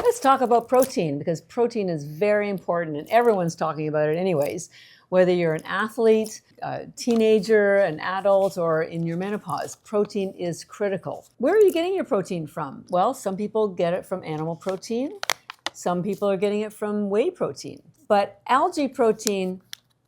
Let's talk about protein, because protein is very important and everyone's talking about it anyways, whether you're an athlete, a teenager, an adult, or in your menopause. Protein is critical. Where are you getting your protein from? Well, some people get it from animal protein. Some people are getting it from whey protein. But algae protein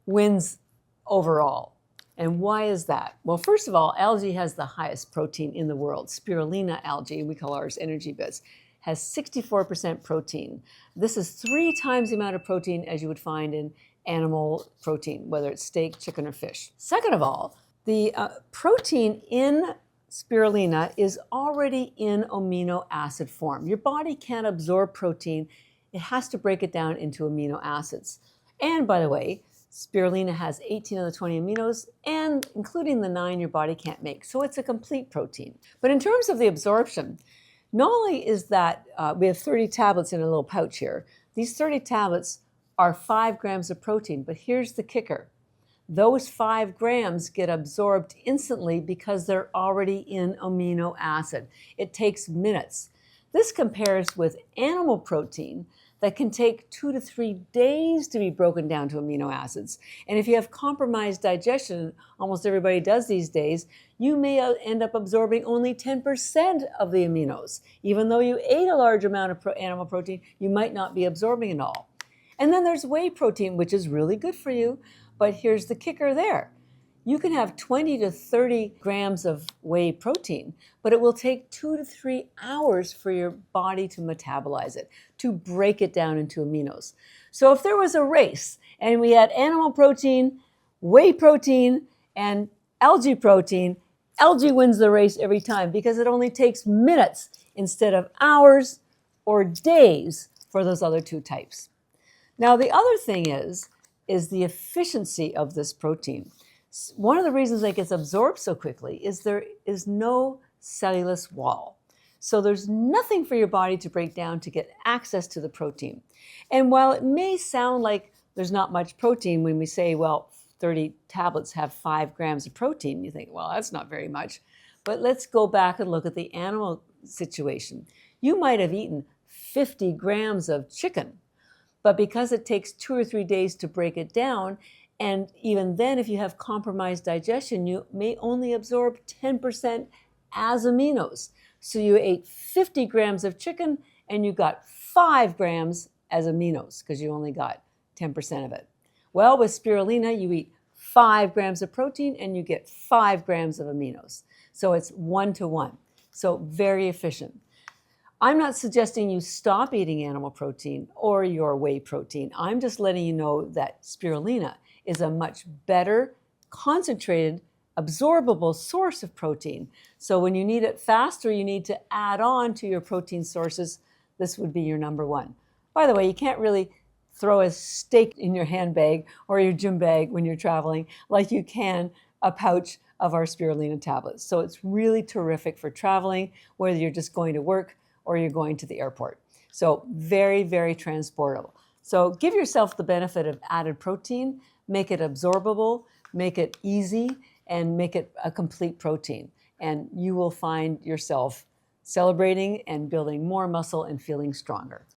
wins overall. And why is that? Well, first of all, algae has the highest protein in the world. Spirulina algae, we call ours energy bits, has 64% protein. This is 3 times the amount of protein as you would find in animal protein, whether it's steak, chicken, or fish. Second of all, the protein in spirulina is already in amino acid form. Your body can't absorb protein. It has to break it down into amino acids. And by the way, spirulina has 18 of the 20 aminos, and including the 9 your body can't make. So it's a complete protein. But in terms of the absorption, not only is that we have 30 tablets in a little pouch here. These 30 tablets are 5 grams of protein, but here's the kicker. Those 5 grams get absorbed instantly because they're already in amino acid. It takes minutes. This compares with animal protein that can take 2 to 3 days to be broken down to amino acids. And if you have compromised digestion, almost everybody does these days, you may end up absorbing only 10% of the aminos. Even though you ate a large amount of animal protein, you might not be absorbing it all. And then there's whey protein, which is really good for you, but here's the kicker there. You can have 20 to 30 grams of whey protein, but it will take 2 to 3 hours for your body to metabolize it, to break it down into aminos. So if there was a race and we had animal protein, whey protein, and algae protein, algae wins the race every time because it only takes minutes instead of hours or days for those other 2 types. Now, the other thing is the efficiency of this protein. One of the reasons it gets absorbed so quickly is there is no cellulose wall. So there's nothing for your body to break down to get access to the protein. And while it may sound like there's not much protein when we say, well, 30 tablets have 5 grams of protein, you think, well, that's not very much. But let's go back and look at the animal situation. You might have eaten 50 grams of chicken, but because it takes 2 or 3 days to break it down, and even then, if you have compromised digestion, you may only absorb 10% as aminos. So you ate 50 grams of chicken and you got 5 grams as aminos because you only got 10% of it. Well, with spirulina, you eat 5 grams of protein and you get 5 grams of aminos. So it's 1 to 1. So very efficient. I'm not suggesting you stop eating animal protein or your whey protein. I'm just letting you know that spirulina is a much better, concentrated, absorbable source of protein. So when you need it faster, you need to add on to your protein sources. This would be your number 1. By the way, you can't really throw a steak in your handbag or your gym bag when you're traveling like you can a pouch of our spirulina tablets. So it's really terrific for traveling, whether you're just going to work or you're going to the airport. So very, very transportable. So give yourself the benefit of added protein, make it absorbable, make it easy, and make it a complete protein. And you will find yourself celebrating and building more muscle and feeling stronger.